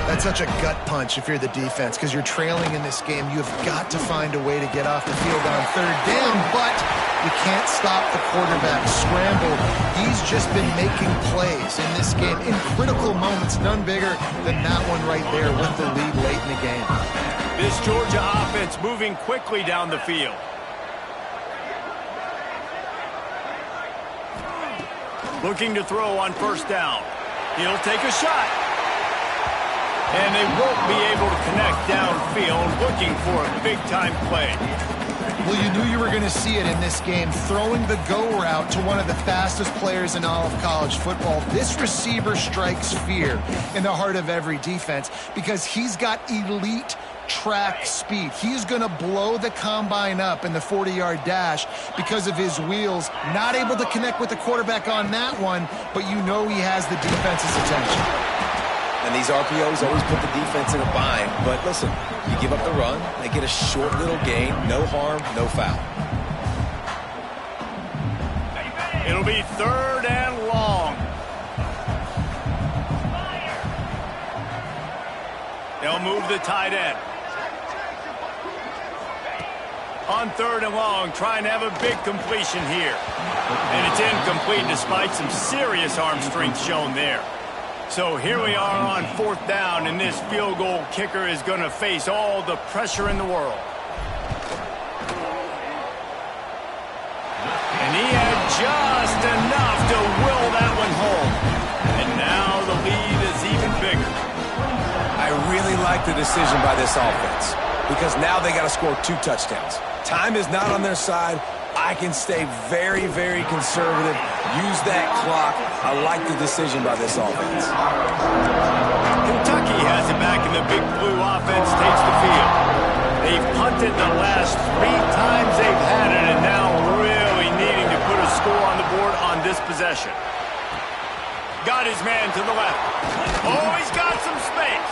[SPEAKER 2] That's such a gut punch if you're the defense, because you're trailing in this game. You've got to find a way to get off the field on third down, but you can't stop the quarterback scramble. He's just been making plays in this game in critical moments, none bigger than that one right there with the lead late in the game.
[SPEAKER 1] This Georgia offense moving quickly down the field. Looking to throw on first down. He'll take a shot. And they won't be able to connect downfield, looking for a big-time play.
[SPEAKER 2] Well, you knew you were going to see it in this game, throwing the go route to one of the fastest players in all of college football. This receiver strikes fear in the heart of every defense because he's got elite track speed. He's going to blow the combine up in the 40-yard dash because of his wheels. Not able to connect with the quarterback on that one, but you know he has the defense's attention.
[SPEAKER 3] And these RPOs always put the defense in a bind. But listen, you give up the run, they get a short little gain, no harm, no foul.
[SPEAKER 1] It'll be third and long. They'll move the tight end. On third and long, trying to have a big completion here. And it's incomplete despite some serious arm strength shown there. So here we are on fourth down, and this field goal kicker is going to face all the pressure in the world.
[SPEAKER 3] like the decision by this offense because now they got to score 2 touchdowns. Time is not on their side. I can stay very, very conservative. Use that clock. I like the decision by this offense.
[SPEAKER 1] Kentucky has it back, and the Big Blue offense takes the field. They've punted the last 3 times they've had it, and now really needing to put a score on the board on this possession. Got his man to the left. Oh, he's got some space.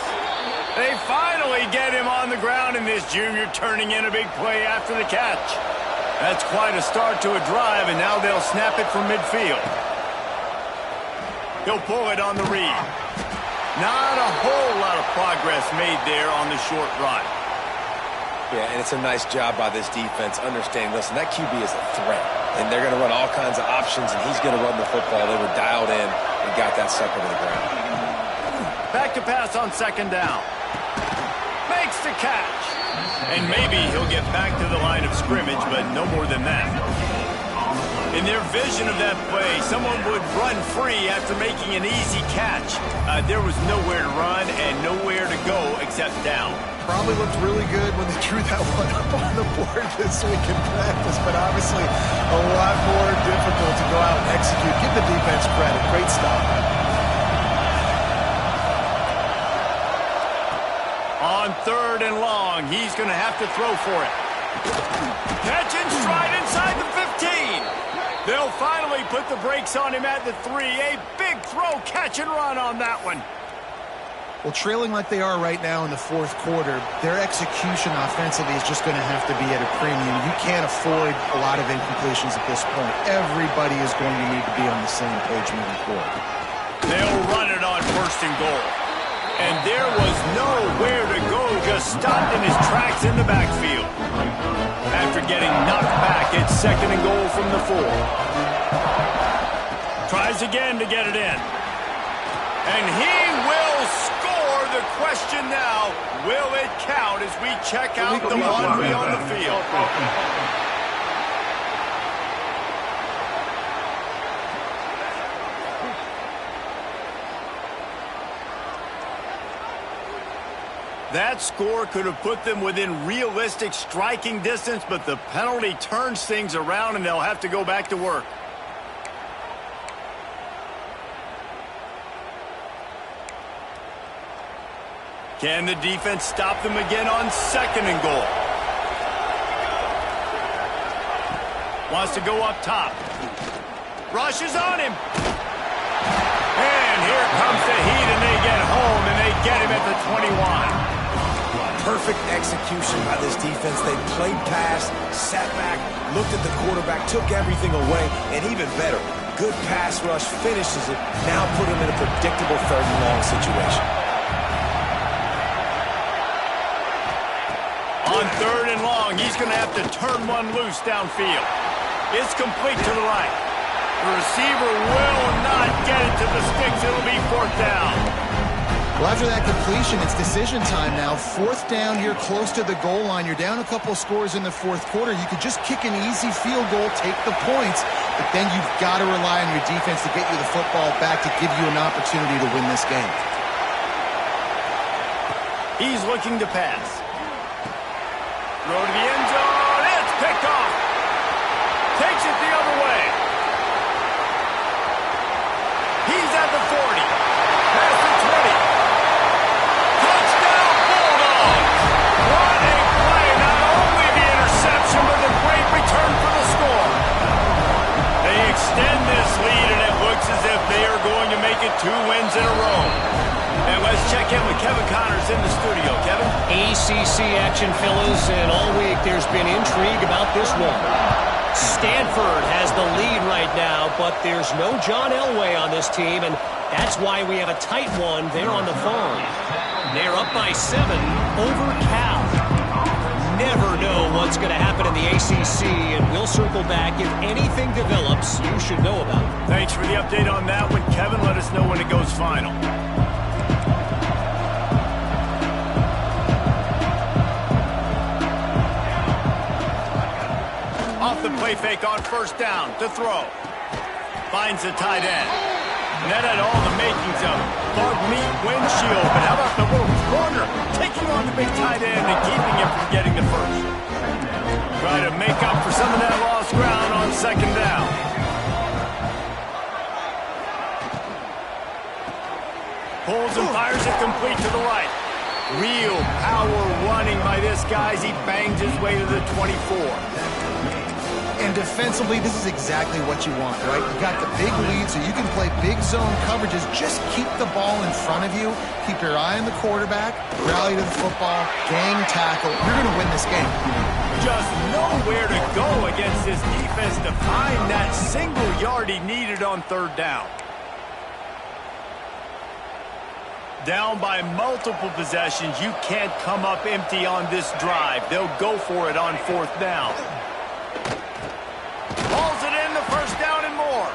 [SPEAKER 1] They finally get him on the ground, and this junior turning in a big play after the catch. That's quite a start to a drive, and now they'll snap it from midfield. He'll pull it on the read. Not a whole lot of progress made there on the short run.
[SPEAKER 3] Yeah, and it's a nice job by this defense understanding, listen, that QB is a threat, and they're going to run all kinds of options, and he's going to run the football. They were dialed in and got that sucker to the ground.
[SPEAKER 1] Back to pass on 2nd down. Makes the catch. And maybe he'll get back to the line of scrimmage, but no more than that. In their vision of that play, someone would run free after making an easy catch. There was nowhere to run and nowhere to go except down.
[SPEAKER 2] Probably looked really good when they drew that one up on the board this week in practice, but obviously a lot more difficult to go out and execute. Give the defense credit. Great stop.
[SPEAKER 1] On 3rd and long, he's going to have to throw for it. Catch in stride inside the 15. They'll finally put the brakes on him at the 3. A big throw, catch and run on that one.
[SPEAKER 2] Well, trailing like they are right now in the 4th quarter, their execution offensively is just going to have to be at a premium. You can't afford a lot of incompletions at this point. Everybody is going to need to be on the same page moving forward.
[SPEAKER 1] They'll run it on 1st and goal. And there was nowhere to go, just stopped in his tracks in the backfield. After getting knocked back, it's 2nd and goal from the 4. Tries again to get it in. And he will score. The question now, will it count as we check out the laundry on the field? That score could have put them within realistic striking distance, but the penalty turns things around, and they'll have to go back to work. Can the defense stop them again on 2nd and goal? Wants to go up top. Rushes on him. And here comes the heat, and they get home, and they get him at the 21.
[SPEAKER 3] Perfect execution by this defense. They played pass, sat back, looked at the quarterback, took everything away, and even better, good pass rush, finishes it, now put him in a predictable 3rd and long situation.
[SPEAKER 1] On 3rd and long, he's going to have to turn one loose downfield. It's complete to the right. The receiver will not get it to the sticks. It'll be 4th down.
[SPEAKER 2] Well, after that completion, it's decision time now. 4th down here close to the goal line. You're down a couple scores in the 4th quarter. You could just kick an easy field goal, take the points, but then you've got to rely on your defense to get you the football back to give you an opportunity to win this game.
[SPEAKER 1] He's looking to pass. Throw to the end zone. It's picked off. Takes it the other way. He's at the 40. Past the 20. Touchdown Bulldogs. What a play. Not only the interception, but the great return for the score. They extend this lead, and it looks as if they are going to make it 2 wins in a row. And let's check in with Kevin Connors in the studio. Kevin?
[SPEAKER 5] ACC action, fellas, and all week there's been intrigue about this one. Stanford has the lead right now, but there's no John Elway on this team, and that's why we have a tight one there on the phone. They're up by 7 over Cal. Never know what's going to happen in the ACC, and we'll circle back if anything develops you should know about.
[SPEAKER 1] Thanks for the update on that one, Kevin. Let us know when it goes final. Off the play fake on 1st down to throw. Finds the tight end. And that had all the makings of it. bug meat windshield. But how about the little corner? Taking on the big tight end and keeping him from getting the first. Try to make up for some of that lost ground on second down. Pulls and fires it complete to the right. Real power running by this guy as he bangs his way to the 24.
[SPEAKER 2] And defensively, this is exactly what you want, right? You've got the big lead, so you can play big zone coverages. Just keep the ball in front of you. Keep your eye on the quarterback. Rally to the football. Gang tackle. You're going to win this game.
[SPEAKER 1] Just nowhere to go against this defense to find that single yard he needed on third down. Down by multiple possessions, you can't come up empty on this drive. They'll go for it on fourth down. Hauls it in, the first down and more.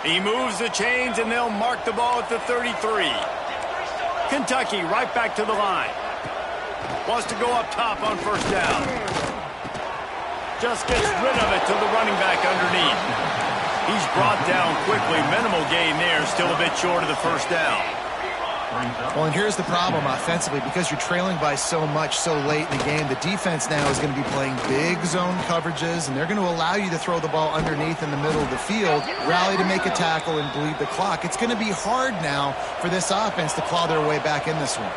[SPEAKER 1] He moves the chains, and they'll mark the ball at the 33. Kentucky right back to the line. Wants to go up top on first down. Just gets rid of it to the running back underneath. He's brought down quickly. Minimal gain there, still a bit short of the first down.
[SPEAKER 2] Well, and here's the problem offensively. Because you're trailing by so much so late in the game, the defense now is going to be playing big zone coverages, and they're going to allow you to throw the ball underneath in the middle of the field, rally to make a tackle, and bleed the clock. It's going to be hard now for this offense to claw their way back in this one.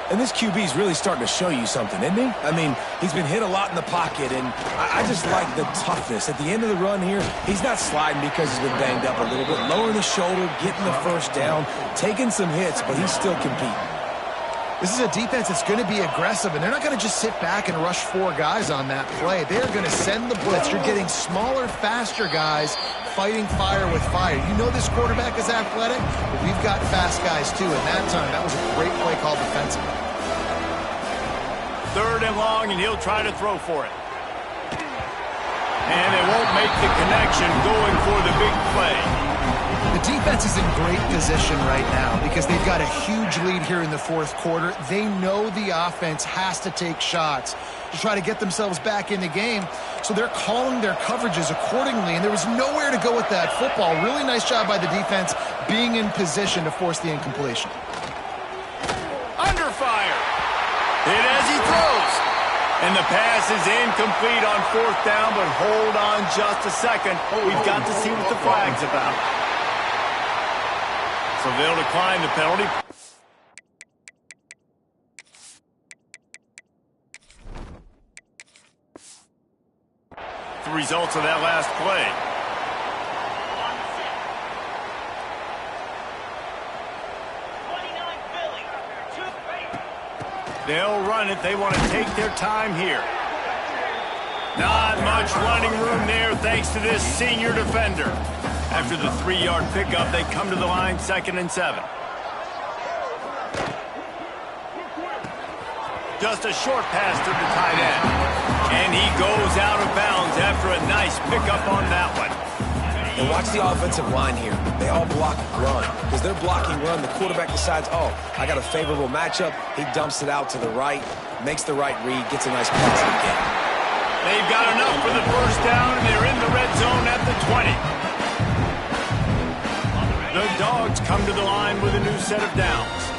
[SPEAKER 3] And this QB is really starting to show you something, isn't he? I mean, he's been hit a lot in the pocket, and I just like the toughness. At the end of the run here, he's not sliding because he's been banged up a little bit. Lowering the shoulder, getting the first down, taking some hits, but he's still competing.
[SPEAKER 2] This is a defense that's going to be aggressive, and they're not going to just sit back and rush four guys on that play. They're going to send the blitz. You're getting smaller, faster guys fighting fire with fire. You know this quarterback is athletic, but we've got fast guys too. And that time, that was a great play call defensively.
[SPEAKER 1] Third and long, and he'll try to throw for it. And they won't make the connection going for the big play.
[SPEAKER 2] The defense is in great position right now because they've got a huge lead here in the fourth quarter. They know the offense has to take shots to try to get themselves back in the game. So they're calling their coverages accordingly, and there was nowhere to go with that football. Really nice job by the defense being in position to force the incompletion.
[SPEAKER 1] Under fire. Hit as he throws. And the pass is incomplete on fourth down, but hold on just a second. We've got to see what the flag's about. So they'll decline the penalty. The results of that last play. They'll run it. They want to take their time here. Not much running room there thanks to this senior defender. After the 3-yard pickup, they come to the line 2nd and 7. Just a short pass to the tight end. And he goes out of bounds after a nice pickup on that one.
[SPEAKER 3] And watch the offensive line here. They all block run. Because they're blocking run, the quarterback decides, oh, I got a favorable matchup. He dumps it out to the right, makes the right read, gets a nice pass again.
[SPEAKER 1] They've got enough for the first down, and they're in the red zone at the 20. The Dogs come to the line with a new set of downs.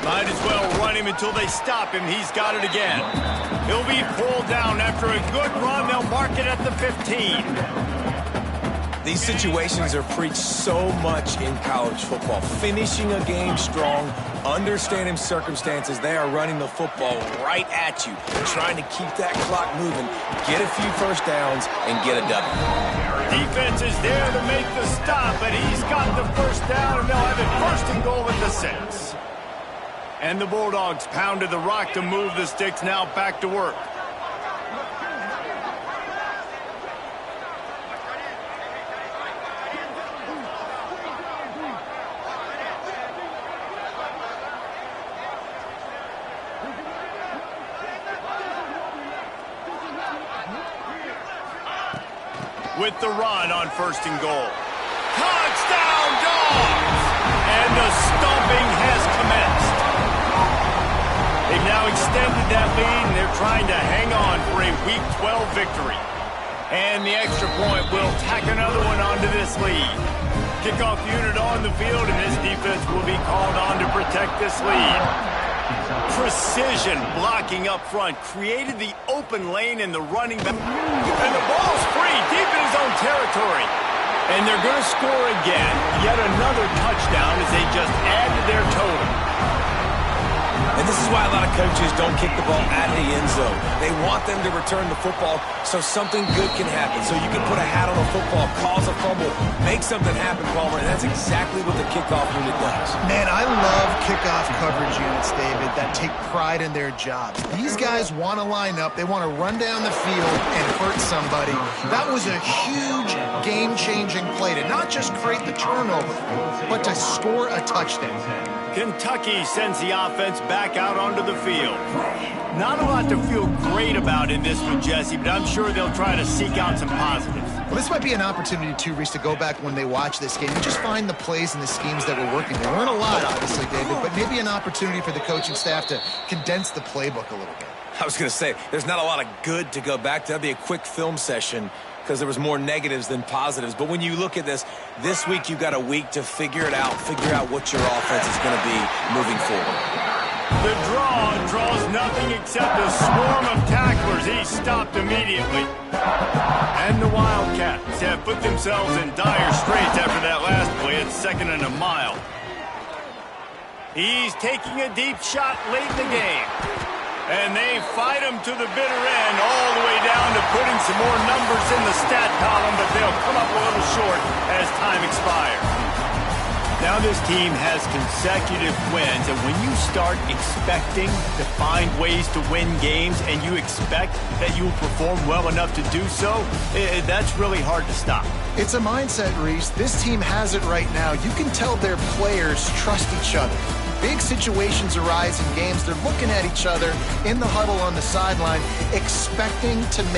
[SPEAKER 1] Might as well run him until they stop him. He's got it again. He'll be pulled down after a good run. They'll mark it at the 15.
[SPEAKER 3] These situations are preached so much in college football. Finishing a game strong, understanding circumstances. They are running the football right at you, trying to keep that clock moving, get a few first downs, and get a W.
[SPEAKER 1] Defense is there to make the stop, but he's got the first down, and they'll have it first and goal at the 6. And the Bulldogs pounded the rock to move the sticks, now back to work. With the run on first and goal. Touchdown, Dawgs! And the stomping has commenced. They've now extended that lead, and they're trying to hang on for a Week 12 victory. And the extra point will tack another one onto this lead. Kickoff unit on the field, and this defense will be called on to protect this lead. Precision blocking up front created the open lane in the running back. And the ball's free deep in his own territory. And they're going to score again. Yet another touchdown as they just add to their total.
[SPEAKER 3] And this is why a lot of coaches don't kick the ball out of the end zone. They want them to return the football so something good can happen. So you can put a hat on a football, cause a fumble, make something happen, Palmer. And that's exactly what the kickoff unit does.
[SPEAKER 2] Man, I love kickoff coverage units, David, that take pride in their jobs. These guys want to line up. They want to run down the field and hurt somebody. That was a huge game-changing play to not just create the turnover, but to score a touchdown.
[SPEAKER 1] Kentucky sends the offense back out onto the field. Not a lot to feel great about in this one, Jesse, but I'm sure they'll try to seek out some positives.
[SPEAKER 2] Well, this might be an opportunity, too, Reese, to go back when they watch this game and just find the plays and the schemes that were working. There weren't a lot, obviously, David, but maybe an opportunity for the coaching staff to condense the playbook a little bit.
[SPEAKER 3] I was going to say, there's not a lot of good to go back to. That'd be a quick film session because there was more negatives than positives. But when you look at this week you've got a week to figure it out, figure out what your offense is going to be moving forward.
[SPEAKER 1] The draw draws nothing except a swarm of tacklers. He's stopped immediately. And the Wildcats have put themselves in dire straits after that last play at 2nd and a mile. He's taking a deep shot late in the game. And they fight him to the bitter end, all the way down to putting some more numbers in the stat column, but they'll come up a little short as time expires. Now this team has consecutive wins, and when you start expecting to find ways to win games and you expect that you will perform well enough to do so, that's really hard to stop.
[SPEAKER 2] It's a mindset, Reese. This team has it right now. You can tell their players trust each other. Big situations arise in games. They're looking at each other in the huddle on the sideline, expecting to make